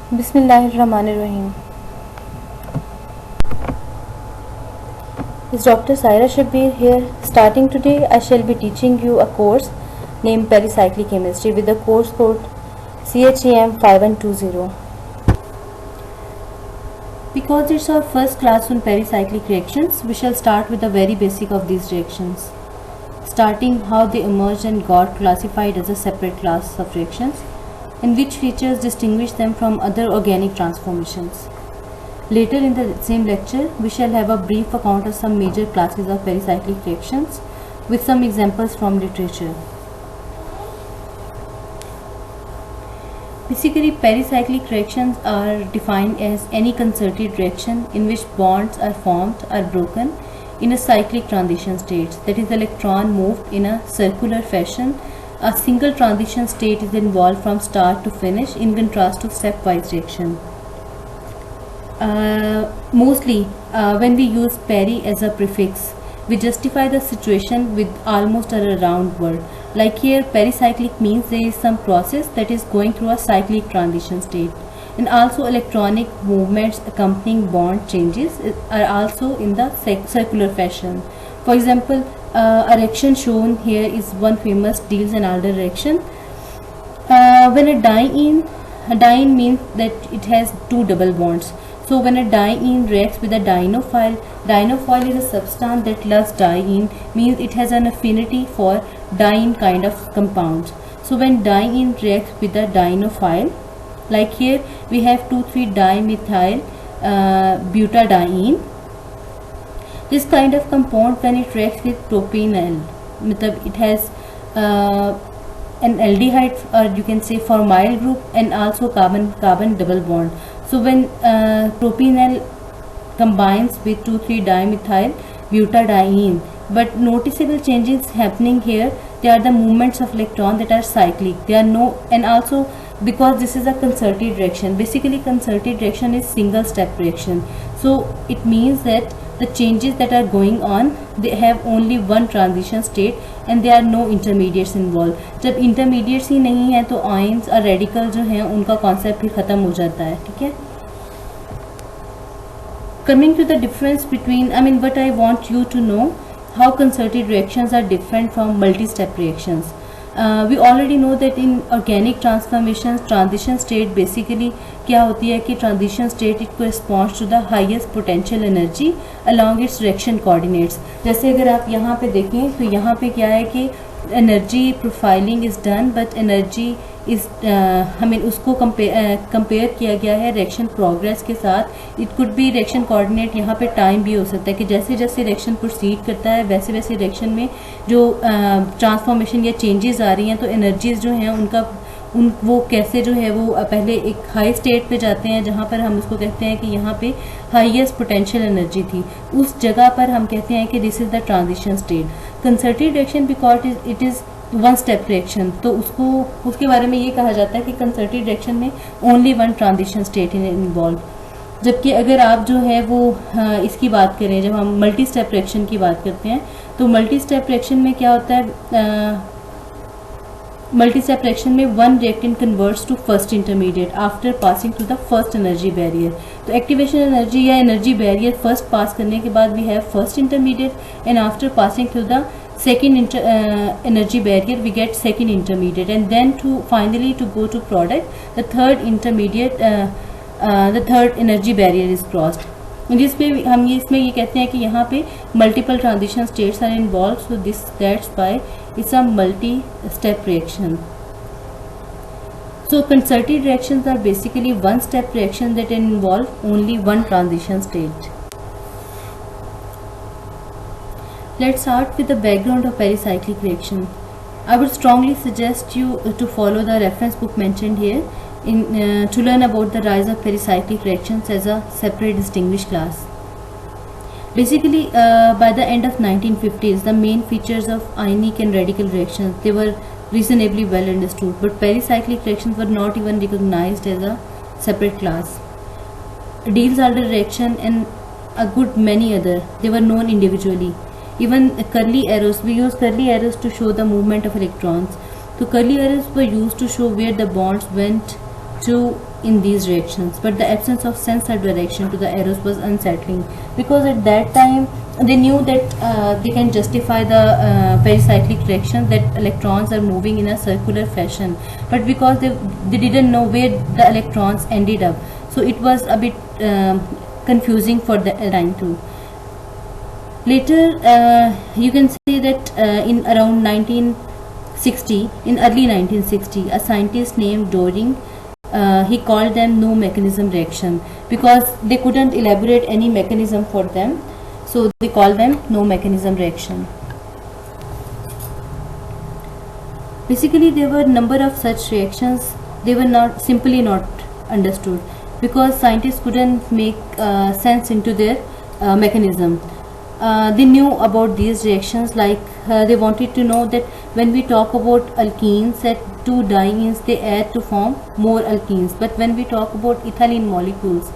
Bismillahirrahmanirrahim. It's Dr. Saira Shabbir here. Starting today, I shall be teaching you a course named Pericyclic Chemistry with the course code CHEM 5120. Because it's our first class on pericyclic reactions, we shall start with the very basic of these reactions, starting how they emerged and got classified as a separate class of reactions, and which features distinguish them from other organic transformations. Later in the same lecture, we shall have a brief account of some major classes of pericyclic reactions with some examples from literature. Basically, pericyclic reactions are defined as any concerted reaction in which bonds are formed or broken in a cyclic transition state, that is, the electron moved in a circular fashion. A single transition state is involved from start to finish, in contrast to stepwise reaction. Mostly, when we use peri as a prefix, we justify the situation with almost a round word. Like here, pericyclic means there is some process that is going through a cyclic transition state. And also electronic movements accompanying bond changes are also in the circular fashion. For example, a reaction shown here is one famous Diels and Alder reaction. When a diene means that it has two double bonds. So when a diene reacts with a dienophile is a substance that loves diene, means it has an affinity for diene kind of compounds. So when diene reacts with a dienophile, like here we have 2,3-dimethyl butadiene. This kind of compound, when it reacts with propanol, it has an aldehyde, or you can say formyl group, and also carbon double bond. So when propanol combines with 2,3-dimethyl butadiene, but noticeable changes happening here, they are the movements of electron that are cyclic. They are no, and also because this is a concerted reaction. Basically, concerted reaction is single step reaction. So it means that the changes that are going on, they have only one transition state and there are no intermediates involved. जब intermediates ही नहीं है तो ions और radical जो हैं उनका concept ही खत्म हो जाता है, ठीक है? Coming to the difference between, what I want you to know, how concerted reactions are different from multi-step reactions. We already know that in organic transformations, transition state basically क्या होती है कि transition state it corresponds to the highest potential energy along its reaction coordinates. जैसे अगर आप यहाँ पे देखें तो यहाँ पे क्या है कि energy profiling is done, but energy is उसको compare किया गया है reaction progress के साथ. It could be reaction coordinate, यहाँ पे time भी हो सकता है कि जैसे जैसे reaction proceed करता है वैसे वैसे reaction में जो transformation या changes आ रही हैं तो energies जो हैं उनका वो कैसे जो है वो पहले एक हाई स्टेट पे जाते हैं जहाँ पर हम उसको कहते हैं कि यहाँ पे हाईएस्ट पोटेंशियल एनर्जी थी, उस जगह पर हम कहते हैं कि this is the transition state. Concerted reaction because it is one step reaction, तो उसके बारे में ये कहा जाता है कि कंसर्टेड रिएक्शन में only one transition state involve. जबकि अगर आप जो है वो इसकी बात करें, जब हम मल्टी स्टेप रिएक्शन की बात करते हैं तो मल्टी स्टेप रिएक्शन में क्या होता है, multi-step reaction में one reactant converts to first intermediate after passing through the first energy barrier. तो activation energy या energy barrier first pass करने के बाद we have first intermediate and after passing through the second energy barrier we get second intermediate, and then to finally to go to product the third intermediate the third energy barrier is crossed. जिसपे हम इसमें ये कहते हैं कि यहाँ पे multiple transition states are involve, so this that's why it's a multi step reaction. So concerted reactions are basically one step reactions that involve only one transition state. Let's start with the background of pericyclic reaction. I would strongly suggest you to follow the reference book mentioned here to learn about the rise of pericyclic reactions as a separate distinguished class. Basically, by the end of 1950s, the main features of ionic and radical reactions, they were reasonably well understood, but pericyclic reactions were not even recognized as a separate class. Diels-Alder reaction and a good many other, they were known individually. Even curly arrows, we use curly arrows to show the movement of electrons. So curly arrows were used to show where the bonds went to in these reactions, but the absence of sense of direction to the arrows was unsettling, because at that time they knew that they can justify the pericyclic reaction, that electrons are moving in a circular fashion, but because they didn't know where the electrons ended up, so it was a bit confusing for the time too. Later, you can say that in around 1960, in early 1960, a scientist named Doring, he called them no mechanism reaction, because they couldn't elaborate any mechanism for them, so they called them no mechanism reaction. Basically, there were number of such reactions. They were not understood, because scientists couldn't make sense into their mechanism. They knew about these reactions, like they wanted to know that when we talk about alkenes, that two dienes they add to form more alkenes, but when we talk about ethylene molecules,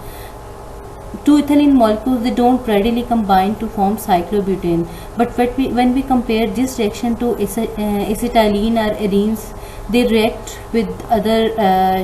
two ethylene molecules, they don't readily combine to form cyclobutane, but when we compare this reaction to acetylene or arenes, they react with other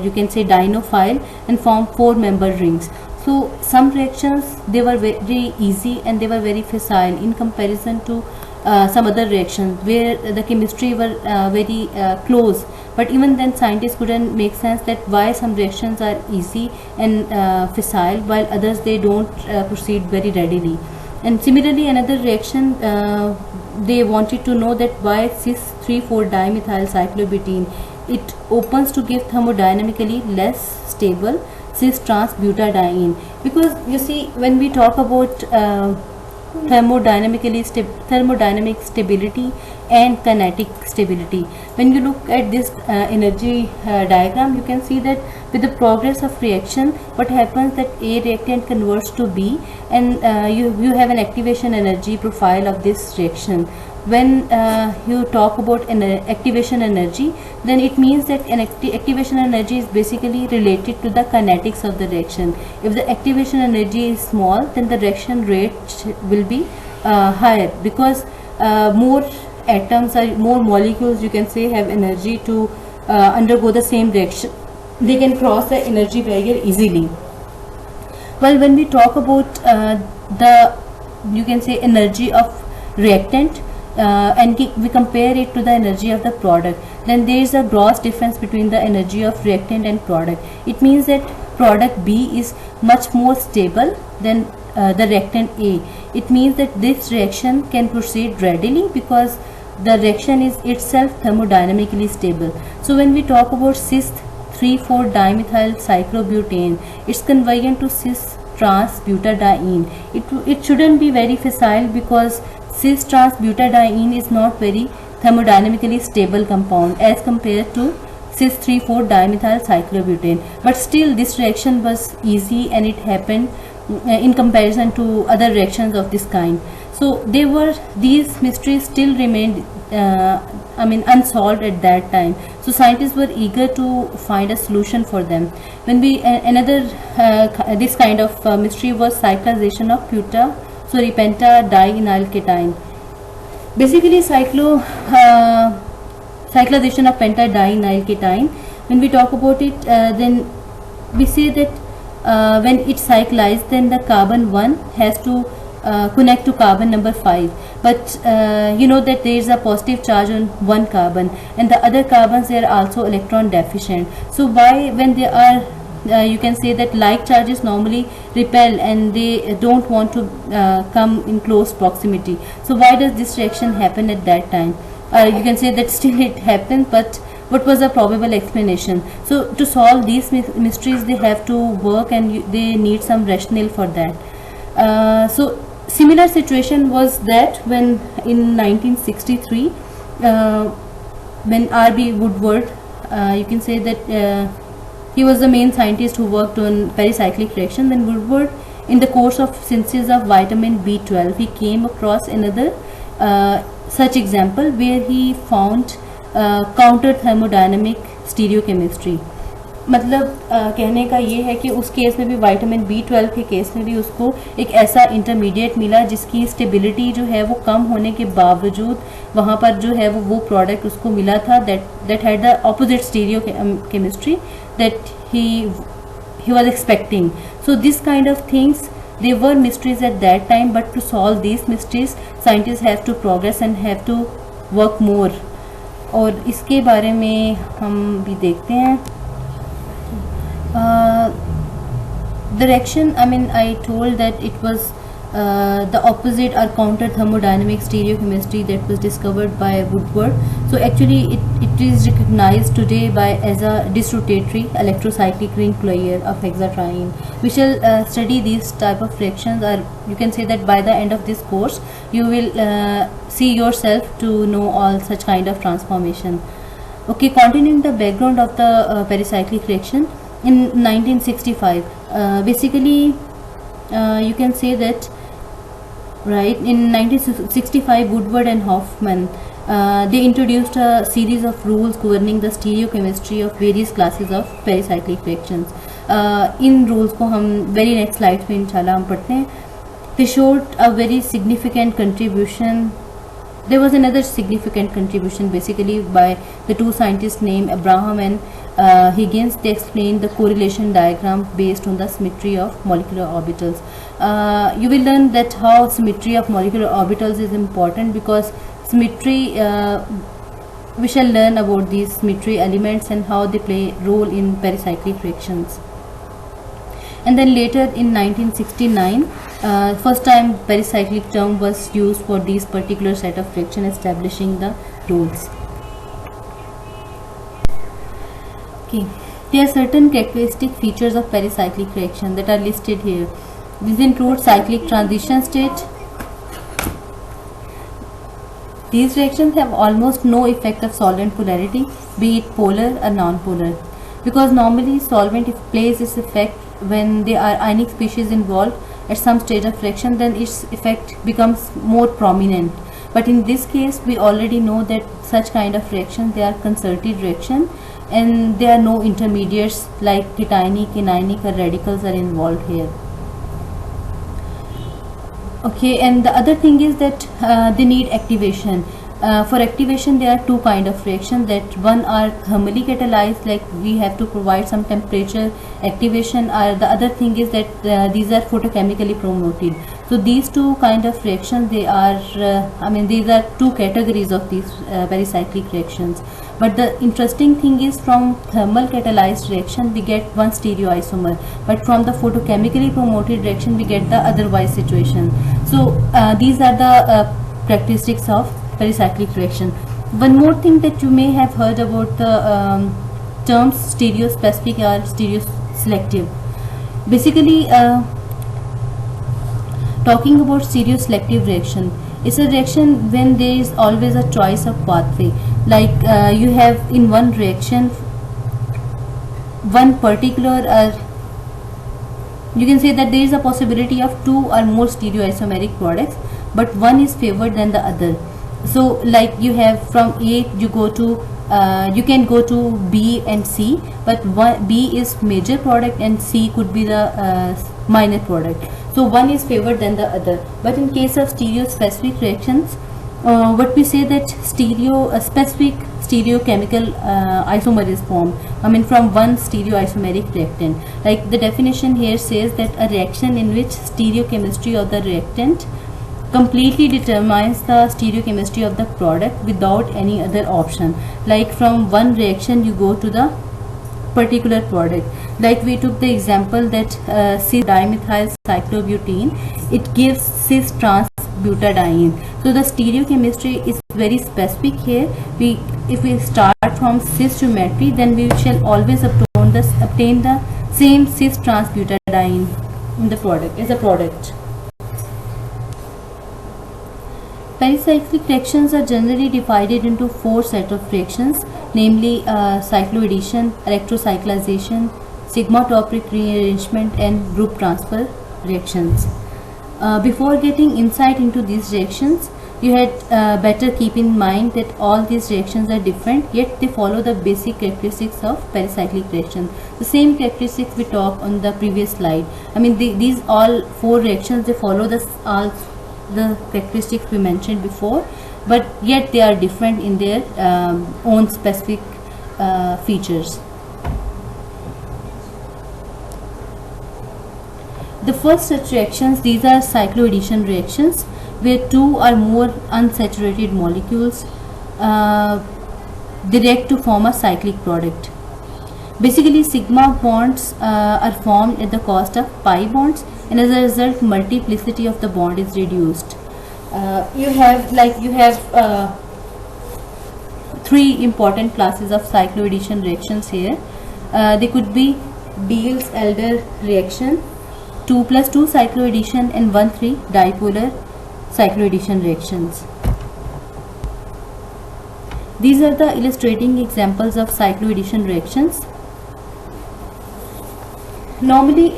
you can say dienophile and form 4-member rings. So some reactions, they were very easy and they were very facile in comparison to some other reactions where the chemistry were very close, but even then scientists couldn't make sense that why some reactions are easy and facile while others they don't proceed very readily. And similarly, another reaction, they wanted to know that why cis 3,4-dimethyl cyclobutene, it opens to give thermodynamically less stable cis trans butadiene, because you see when we talk about thermodynamic stability and kinetic stability, when you look at this energy diagram, you can see that with the progress of reaction, what happens that A reactant converts to B, and you have an activation energy profile of this reaction. When you talk about an activation energy, then it means that an activation energy is basically related to the kinetics of the reaction. If the activation energy is small, then the reaction rate will be higher, because more atoms or more molecules, you can say, have energy to undergo the same reaction. They can cross the energy barrier easily. Well, when we talk about the, you can say, energy of reactant, and we compare it to the energy of the product, then there is a gross difference between the energy of reactant and product. It means that product B is much more stable than the reactant A. It means that this reaction can proceed readily because the reaction is itself thermodynamically stable. So when we talk about cis 3,4-dimethyl cyclobutane, it's convergent to cis trans butadiene. It shouldn't be very facile, because cis trans butadiene is not very thermodynamically stable compound as compared to cis 3,4-dimethyl cyclobutane, but still this reaction was easy and it happened in comparison to other reactions of this kind. So these mysteries still remained unsolved at that time. So scientists were eager to find a solution for them. When we another this kind of mystery was cyclization of pentadienyl cation. Basically, cyclization of pentadienyl cation, when we talk about it, then we say that when it cyclized, then the carbon 1 has to connect to carbon number 5, but you know that there is a positive charge on one carbon and the other carbons, they are also electron deficient. So why, when they are you can say that like charges normally repel and they don't want to come in close proximity, so why does this reaction happen at that time? You can say that still it happened, but what was the probable explanation? So to solve these mysteries, they have to work and they need some rationale for that. So similar situation was that when in 1963, when R.B. Woodward, you can say that he was the main scientist who worked on pericyclic reaction. Then Woodward, in the course of synthesis of vitamin B12, he came across another such example where he found counter thermodynamic stereochemistry. मतलब कहने का ये है कि उस case में भी vitamin B12 के केस में भी उसको एक ऐसा इंटरमीडिएट मिला जिसकी स्टेबिलिटी जो है वो कम होने के बावजूद वहाँ पर जो है वो प्रोडक्ट उसको मिला था that had the opposite stereo chemistry that he he was expecting. So this kind of things, they were mysteries at that time, but to solve these mysteries scientists have to progress and have to work more. और इसके बारे में हम भी देखते हैं. The reaction, I mean, I told that it was the opposite or counter thermodynamic stereochemistry that was discovered by Woodward. So actually it is recognized today by as a disrotatory electrocyclic ring closure of hexatriene. We shall study these type of reactions, or you can say that by the end of this course you will see yourself to know all such kind of transformation. Okay, continuing the background of the pericyclic reaction. In 1965, basically you can say that, right, in 1965 Woodward and Hoffman they introduced a series of rules governing the stereochemistry of various classes of pericyclic reactions. In rules को हम very next slide में इंशाल्लाह हम पढ़ते हैं. They showed a very significant contribution. There was another significant contribution basically by the two scientists named Abraham and Higgins. They explained the correlation diagram based on the symmetry of molecular orbitals. You will learn that how symmetry of molecular orbitals is important, because symmetry, we shall learn about these symmetry elements and how they play role in pericyclic reactions. And then later in 1969, first time pericyclic term was used for these particular set of reaction, establishing the rules. Okay, there are certain characteristic features of pericyclic reaction that are listed here. These include cyclic transition state. These reactions have almost no effect of solvent polarity, be it polar or non-polar, because normally solvent plays its effect when there are ionic species involved at some stage of reaction, then its effect becomes more prominent. But in this case we already know that such kind of reactions, they are concerted reaction and there are no intermediates like cationic, anionic or radicals are involved here. Okay, and the other thing is that they need activation. For activation there are two kind of reactions, that one are thermally catalyzed, like we have to provide some temperature activation, or the other thing is that these are photochemically promoted. So these two kind of reactions, they are these are two categories of these pericyclic reactions. But the interesting thing is, from thermal catalyzed reaction we get one stereoisomer, but from the photochemically promoted reaction we get the otherwise situation. So these are the characteristics of pericyclic reaction. One more thing that you may have heard about the terms stereospecific or stereoselective. Basically talking about stereoselective reaction, it's a reaction when there is always a choice of pathway, like you have in one reaction one particular you can say that there is a possibility of two or more stereoisomeric products, but one is favored than the other. So like you have from A you go to you can go to B and C, but B is major product and C could be the minor product. So one is favored than the other. But in case of stereospecific reactions, what we say that specific stereochemical isomer is formed, from one stereoisomeric reactant. Like the definition here says that a reaction in which stereochemistry of the reactant completely determines the stereochemistry of the product without any other option. Like from one reaction you go to the particular product. Like we took the example that cis dimethyl cyclobutene, it gives cis trans butadiene. So the stereochemistry is very specific here. If we start from cis geometry, then we shall always obtain the same cis trans butadiene in the product as a product. Pericyclic reactions are generally divided into four sets of reactions, namely cycloaddition, electrocyclization, sigma-topic rearrangement and group transfer reactions. Before getting insight into these reactions, you had better keep in mind that all these reactions are different, yet they follow the basic characteristics of pericyclic reaction. The same characteristics we talked on the previous slide. These all four reactions, they follow all the characteristics we mentioned before, but yet they are different in their own specific features. The first such reactions, these are cycloaddition reactions, where two or more unsaturated molecules they react to form a cyclic product. Basically, sigma bonds are formed at the cost of pi bonds, and as a result, multiplicity of the bond is reduced. You have three important classes of cycloaddition reactions here. They could be Diels-Alder reaction, 2+2 cycloaddition, and 1,3 dipolar cycloaddition reactions. These are the illustrating examples of cycloaddition reactions. Normally,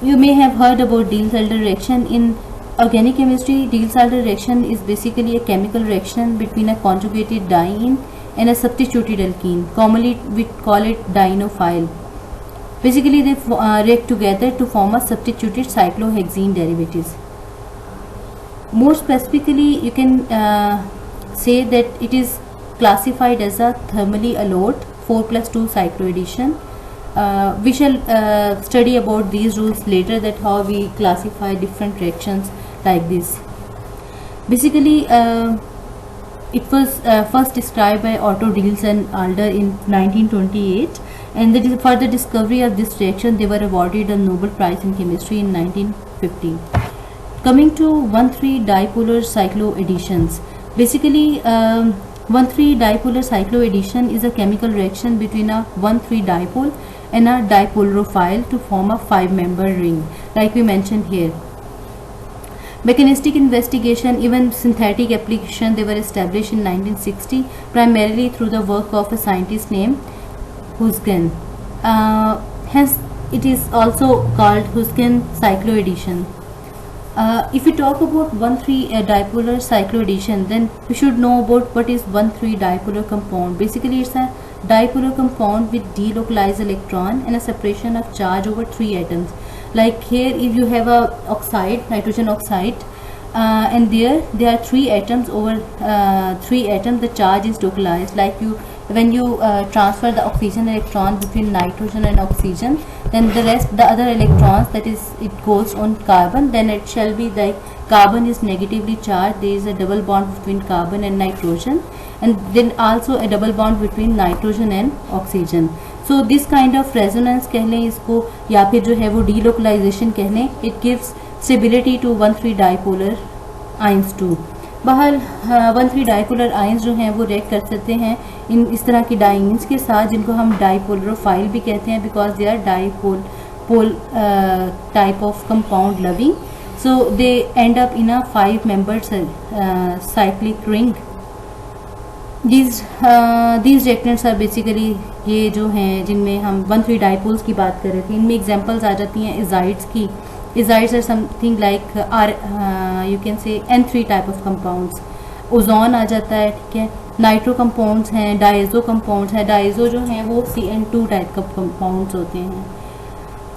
you may have heard about Diels-Alder reaction. In organic chemistry, Diels-Alder reaction is basically a chemical reaction between a conjugated diene and a substituted alkene. Commonly, we call it dienophile. Basically, they react together to form a substituted cyclohexene derivatives. More specifically, you can say that it is classified as a thermally alloyed 4+2 cycloaddition. We shall study about these rules later, that how we classify different reactions like this. Basically, it was first described by Otto Diels and Alder in 1928, and for the discovery of this reaction they were awarded a Nobel Prize in Chemistry in 1950. Coming to 1,3 dipolar cycloadditions. Basically, 1,3 dipolar cycloaddition is a chemical reaction between a 1,3 dipole and a dipolarophile to form a 5-member ring, like we mentioned here. Mechanistic investigation, even synthetic application, they were established in 1960, primarily through the work of a scientist named Huisgen. Hence, it is also called Huisgen cycloaddition. If we talk about 1,3 dipolar cycloaddition, then we should know about what is 1,3 dipolar compound. Basically, it's a dipolar compound with delocalized electron and a separation of charge over 3 atoms. Like here, if you have a oxide, nitrogen oxide, and there are 3 atoms over 3 atoms, the charge is localized. Like when you transfer the oxygen electron between nitrogen and oxygen, then the other electrons, that is, it goes on carbon, then it shall be like carbon is negatively charged, there is a double bond between carbon and nitrogen, and then also a double bond between nitrogen and oxygen. So this kind of resonance कह लें इसको, या फिर जो है वो delocalization कह लें, it gives stability to 1,3 dipolar ions too. बहर 1,3 डाइपोलर आयंस जो हैं वो रिएक्ट कर सकते हैं इस तरह की डाइन्स के साथ, जिनको हम डाइपोलरोफाइल भी कहते हैं, because they are dipole type of compound loving. So they end up in a 5-membered cyclic ring. These reactants are basically ये जो हैं जिनमें हम 1,3 डाइपोल्स की बात कर रहे थे, इनमें एग्जांपल्स आ जाती हैं एजाइड्स की. Azides are something like you can say N3 type of compounds. Ozone आ जाता है, ठीक है. नाइट्रो कंपाउंड्स हैं, डाइजो कंपाउंड्स हैं. डाइजो जो हैं वो CN2 टाइप का कंपाउंड्स होते हैं.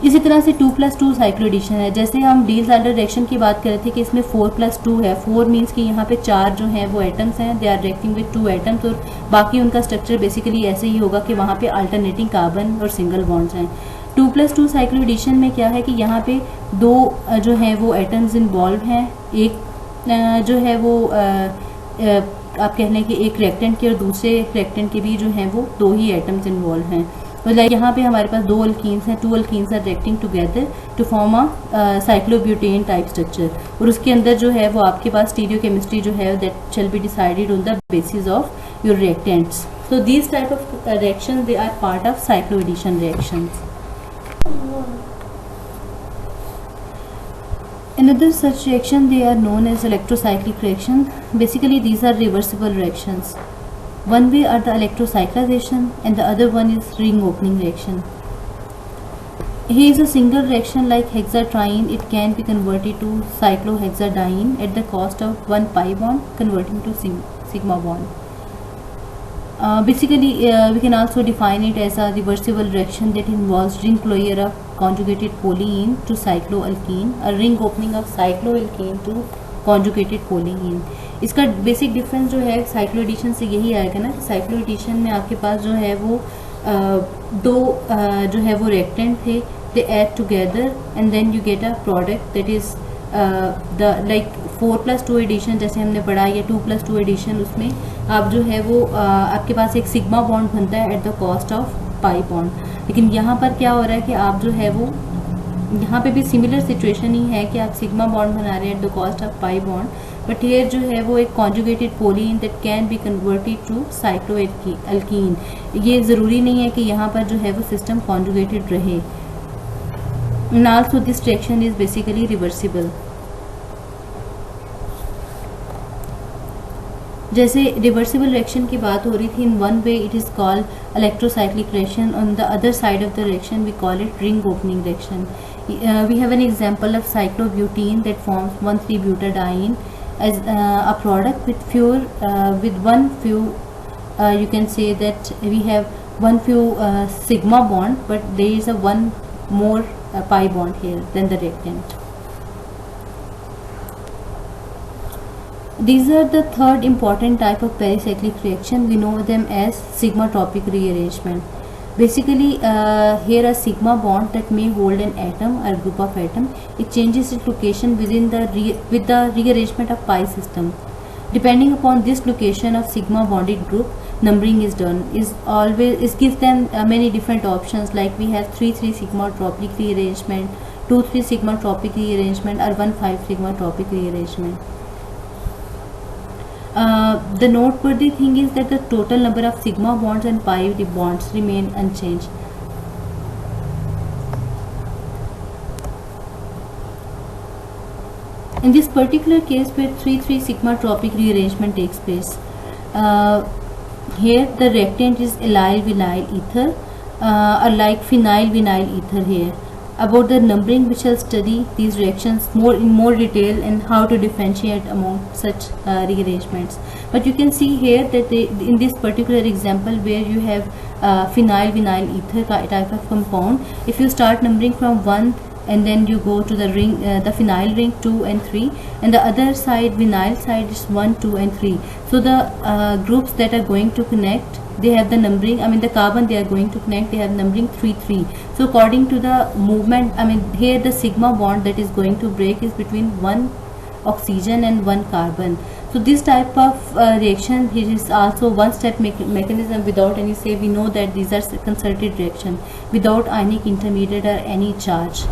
इसी तरह से 2+2 साइक्लोएडिशन है. जैसे हम Diels-Alder रिएक्शन की बात कर रहे थे कि इसमें 4+2 है. 4 मीन्स कि यहाँ पे 4 जो हैं वो एटम्स हैं, they are reacting with 2 atoms, और बाकी उनका स्ट्रक्चर बेसिकली ऐसे ही होगा कि वहाँ पे अल्टरनेटिंग कार्बन और सिंगल बॉन्ड्स हैं. 2+2 साइक्लोएडिशन में क्या है कि यहाँ पे 2 जो हैं वो एटम्स इन्वॉल्व हैं. एक जो है वो आप कह लें कि एक रिएक्टेंट के और दूसरे रिएक्टेंट के भी जो हैं वो 2 ही एटम्स इन्वॉल्व हैं. मतलब यहाँ पे हमारे पास 2 अल्कीन्स हैं, 2 alkenes are reacting together to form a cyclobutane type structure. और उसके अंदर जो है वो आपके पास स्टीरियोकेमिस्ट्री जो है that shall be decided on the basis of your reactants. So these type of reactions they are part of cycloaddition reactions. Another such reaction, they are known as electrocyclic reaction. Basically, these are reversible reactions. One way are the electrocyclization and the other one is ring opening reaction. Here is a single reaction like hexatriene. It can be converted to cyclohexadiene at the cost of 1 pi bond, converting to sigma bond. Basically, we can also define it as a reversible reaction that involves ring closure of conjugated polyene to cycloalkene, a ring opening of cycloalkene to conjugated polyene. इसका basic difference जो है cycloaddition से यही आएगा ना कि cycloaddition में आपके पास जो है वो 2 जो है वो रिएक्टेंट थे, they add together and then you get a product that is the like 4+2 addition जैसे हमने पढ़ा या 2+2 एडिशन, उसमें आप जो है वो आपके पास एक सिग्मा बॉन्ड बनता है eight the cost of pi bond. लेकिन यहाँ पर क्या हो रहा है कि आप जो है वो यहाँ पे भी सिमिलर सिचुएशन ही है कि आप सिग्मा बॉन्ड बना रहे हैं at the cost of pi bond, but here जो है वो एक conjugated polyene that can be converted to cycloalkene. ये ज़रूरी नहीं है कि यहाँ पर जो है वो सिस्टम कॉन्जुगेटेड रहे। And also this reaction is basically reversible. जैसे रिवर्सिबल रिएक्शन की बात हो रही थी, in one way it is called electrocyclic reaction, on the other side of the reaction we call it ring opening reaction. We have an example of cyclobutene that forms 1,3-butadiene as a product with one few you can say that we have one few sigma bond, but there is a one more pi bond here than the reactant. These are the third important type of pericyclic reaction. We know them as sigma-tropic rearrangement. Basically, here a sigma bond that may hold an atom or group of atom. It changes its location with the rearrangement of pi system. Depending upon this location of sigma bonded group, numbering is done. It gives them many different options, like we have 3,3 sigma tropic rearrangement, 2,3 sigma tropic rearrangement, or 1,5 sigma tropic rearrangement. The noteworthy thing is that the total number of sigma bonds and pi bonds remain unchanged. In this particular case where 3,3 sigma tropic rearrangement takes place, here the reactant is allyl vinyl ether, or like phenyl vinyl ether here. About the numbering, we shall study these reactions in more detail and how to differentiate among such rearrangements. But you can see here that in this particular example where you have phenyl vinyl ether type of compound, if you start numbering from 1 and then you go to the ring, the phenyl ring 2 and 3, and the other side vinyl side is 1, 2 and 3. So the groups that are going to connect, they have the numbering, the carbon they are going to connect, they have numbering 3, 3. So according to the movement, here the sigma bond that is going to break is between 1 oxygen and 1 carbon. So this type of reaction, it is also one step mechanism without any say. We know that these are concerted reaction without ionic intermediate or any charge,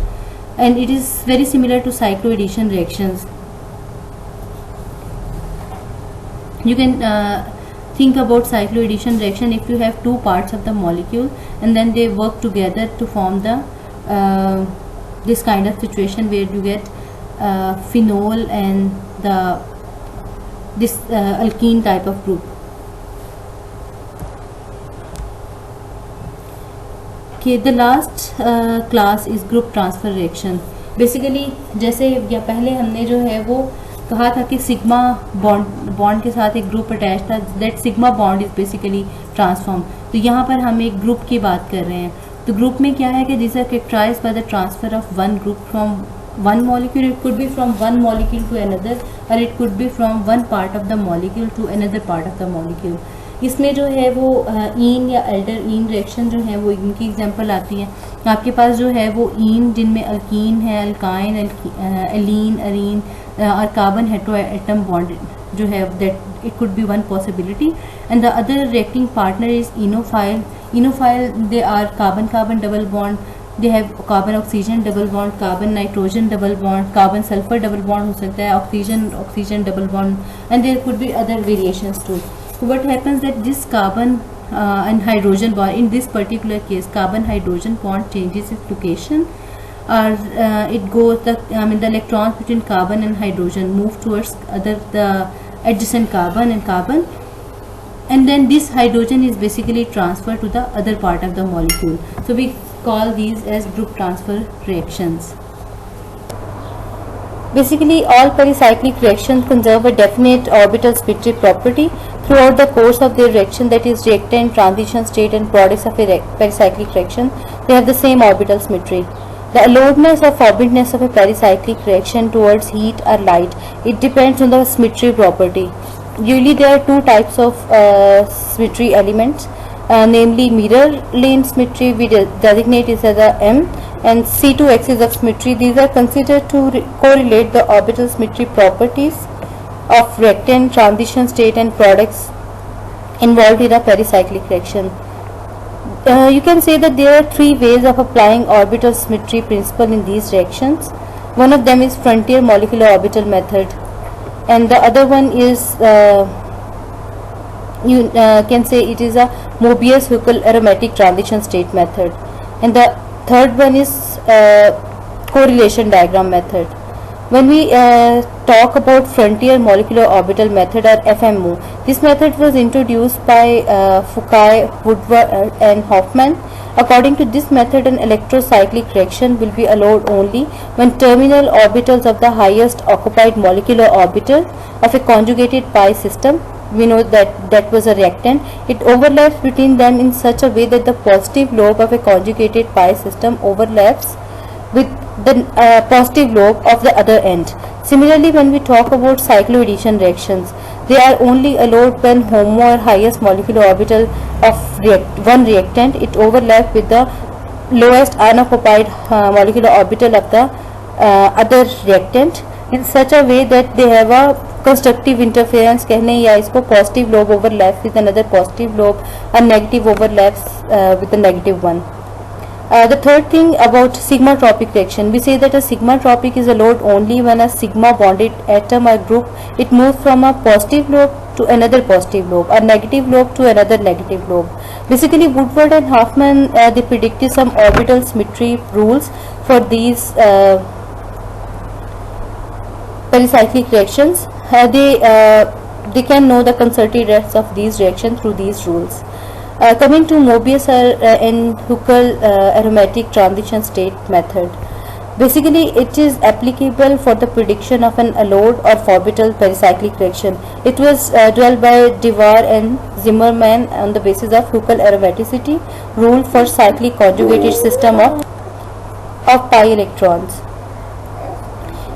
and it is very similar to cycloaddition reactions. You can think about cycloaddition reaction if you have two parts of the molecule and then they work together to form the this kind of situation where you get phenol and this alkene type of group. Okay, the last class is group transfer reaction. Basically जैसे या पहले हमने जो है वो कहा था कि सिग्मा बॉन्ड के साथ एक ग्रुप अटैच था, that sigma bond is basically transform. तो यहाँ पर हम एक ग्रुप की बात कर रहे हैं। तो ग्रुप में क्या है कि this are characterised by the transfer of one group from one molecule. It could be from one molecule to another, और it could be from one part of the molecule to another part of the molecule. इसमें जो है वो ईन या Elder ईन reaction जो है वो इनकी एग्जांपल आती है. आपके पास जो है वो ईन जिनमें अल्कीन है, अल्काइन, एलीन, अरीन और कार्बन हेटेरो एटम बॉन्ड जो है that it could be one possibility. And the other reacting partner is enophile. Enophile they are carbon carbon double bond, they have carbon oxygen double bond, carbon nitrogen double bond, carbon sulphur double bond हो सकता है, oxygen oxygen double bond, and there could be other variations too. So what happens that this carbon and hydrogen bond, in this particular case carbon hydrogen bond changes its location, or it goes the electrons between carbon and hydrogen move towards the adjacent carbon, and then this hydrogen is basically transferred to the other part of the molecule. So we call these as group transfer reactions. Basically all pericyclic reactions conserve a definite orbital symmetry property throughout the course of their reaction, that is reactant, transition state and products of a pericyclic reaction. They have the same orbital symmetry. The allowedness or forbiddenness of a pericyclic reaction towards heat or light, it depends on the symmetry property. Usually there are two types of symmetry elements, namely mirror lane symmetry, we designate it as a M, and C2 axis of symmetry. These are considered to correlate the orbital symmetry properties of reactant, transition state and products involved in a pericyclic reaction. You can say that there are three ways of applying orbital symmetry principle in these reactions. One of them is frontier molecular orbital method, and the other one is you can say it is a Mobius-Huckel aromatic transition state method, and the third one is correlation diagram method. When we talk about frontier molecular orbital method or FMO, this method was introduced by Foucault, Woodward and Hoffman. According to this method, an electrocyclic reaction will be allowed only when terminal orbitals of the highest occupied molecular orbital of a conjugated pi system, we know that was a reactant, it overlaps between them in such a way that the positive lobe of a conjugated pi system overlaps with the positive lobe of the other end. Similarly, when we talk about cycloaddition reactions, they are only allowed when HOMO or highest molecular orbital of one reactant, it overlaps with the lowest unoccupied molecular orbital of the other reactant in such a way that they have a constructive interference कहने या इसको positive lobe overlaps with another positive lobe and negative overlaps with the negative one. The third thing about sigma-tropic reaction, we say that a sigma-tropic is allowed only when a sigma bonded atom or group, it moves from a positive lobe to another positive lobe, a negative lobe to another negative lobe. Basically, Woodward and Hoffman they predicted some orbital symmetry rules for these pericyclic reactions. They can know the concerted rates of these reactions through these rules. Coming to Mobius and Huckel aromatic transition state method. Basically, it is applicable for the prediction of an allowed or orbital pericyclic reaction. It was developed by Dewar and Zimmermann on the basis of Huckel aromaticity rule for cyclic conjugated system of pi electrons.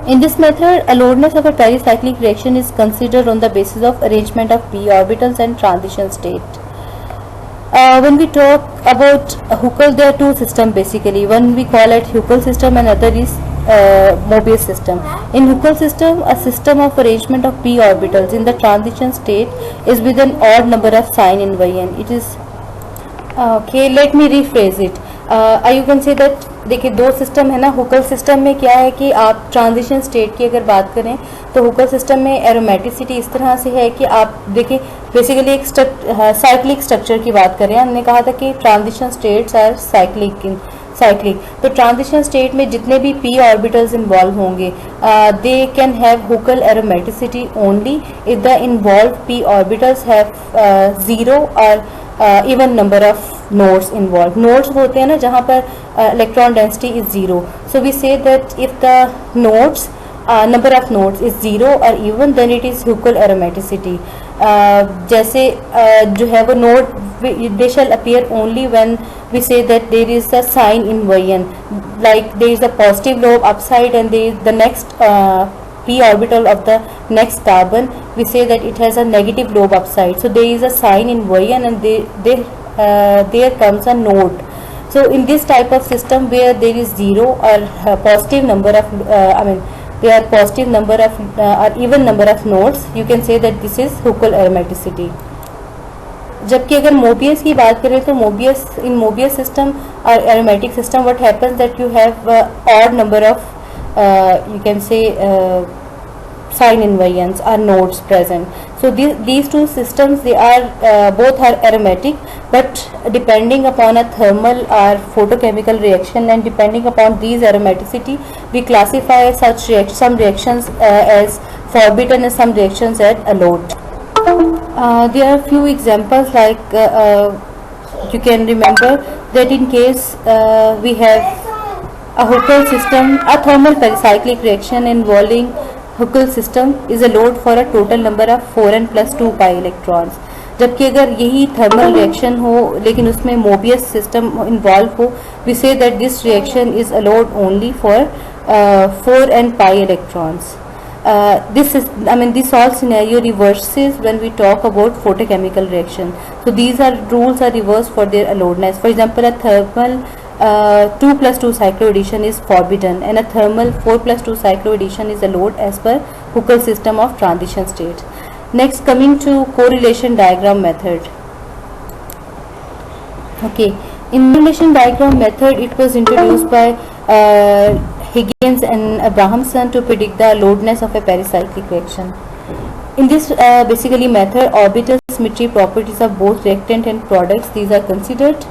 In this method, allowedness of a pericyclic reaction is considered on the basis of arrangement of p orbitals and transition state. When we talk about Huckel, there are two systems basically. One we call it Huckel system and other is Mobius system. In Huckel system, a system of arrangement of p orbitals in the transition state is with an odd number of sign in yn. It is okay. Let me rephrase it. You can say that देखिए दो system है ना. हुकल system में क्या है कि आप transition state की अगर बात करें तो हुकल सिस्टम में एरोमेटिसिटी इस तरह से है कि आप देखिए बेसिकली एक साइक्लिक स्ट्रक्चर की बात करें. हमने कहा था कि ट्रांजिशन स्टेट्स आर साइक्लिक. तो ट्रांजिशन स्टेट में जितने भी p ऑर्बिटल्स इन्वॉल्व होंगे they can have Huckel aromaticity only if the involve p orbitals have zero और even number of nodes involved. Nodes होते हैं ना जहाँ पर electron density is zero. So we say that if the nodes number of nodes is zero or even, then it is Huckel aromaticity. जैसे जो है वो node they shall appear only when we say that there is a sign in yn, like there is a positive lobe upside and there is the next p orbital of the next carbon, we say that it has a negative lobe upside. So there is a sign in yn and there comes a node. So in this type of system where there is zero or positive number of there are positive number of or even number of nodes, you can say that this is Huckel aromaticity. जबकि अगर Mobius की बात करें तो इन Mobius system और aromatic system what happens that you have odd number of you can say sign invariants are nodes present. So these two systems, they are both are aromatic, but depending upon a thermal or photochemical reaction and depending upon these aromaticity, we classify such some reactions as forbidden and some reactions as allowed. There are few examples like you can remember that in case we have a Huckel system, a thermal pericyclic reaction involving Huckel system is allowed for a total number of 4n plus 2 pi electrons. जबकि अगर यही thermal reaction हो लेकिन उसमें Mobius system involve हो, we say that this reaction is allowed only for 4n pi electrons. This all scenario reverses when we talk about photochemical reaction. So these rules are reversed for their allowedness. For example, a thermal 2 plus 2 cycloaddition is forbidden, and a thermal 4 plus 2 cycloaddition is allowed as per Huckel system of transition state. Next, coming to correlation diagram method. Okay, in correlation diagram method, it was introduced by Higgins and Abrahamson to predict the loadness of a pericyclic reaction. In this basically method, orbital symmetry properties of both reactant and products, these are considered.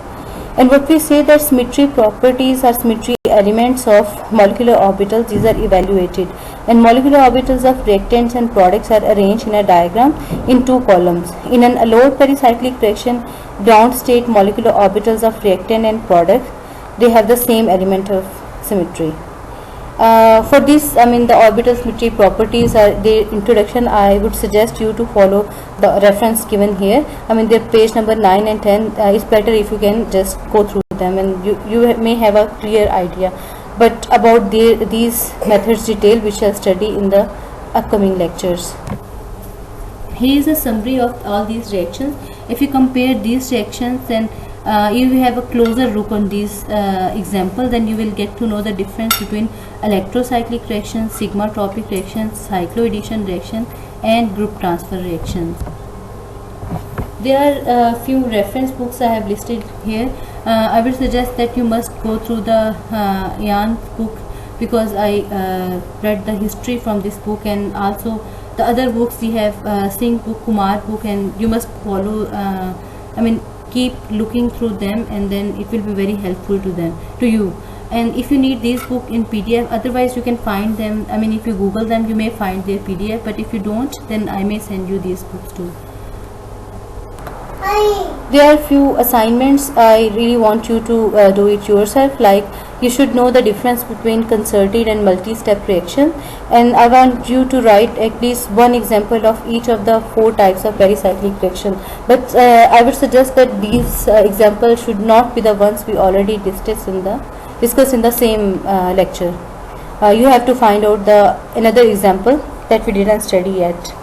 And what we say that symmetry properties are symmetry elements of molecular orbitals, these are evaluated, and molecular orbitals of reactants and products are arranged in a diagram in 2 columns. In an allowed pericyclic reaction, ground state molecular orbitals of reactant and product, they have the same element of symmetry. For this, the orbital symmetry properties are the introduction. I would suggest you to follow the reference given here. The page number 9 and 10 is better if you can just go through them, and you may have a clear idea. But about these methods detail, we shall study in the upcoming lectures. Here is a summary of all these reactions. If you compare these reactions, then you have a closer look on these example, then you will get to know the difference between electrocyclic reactions, sigma-tropic reactions, cycloaddition reaction, and group transfer reactions. There are a few reference books I have listed here. I will suggest that you must go through the Yan book, because I read the history from this book, and also the other books we have Singh book, Kumar book, and you must follow keep looking through them, and then it will be very helpful to you. And if you need these books in PDF, otherwise you can find them, if you Google them, you may find their PDF, but if you don't, then I may send you these books too. There are few assignments I really want you to do it yourself, like you should know the difference between concerted and multi-step reaction, and I want you to write at least one example of each of the 4 types of pericyclic reaction. But I would suggest that these examples should not be the ones we already discussed in the same lecture. You have to find out another example that we didn't study yet.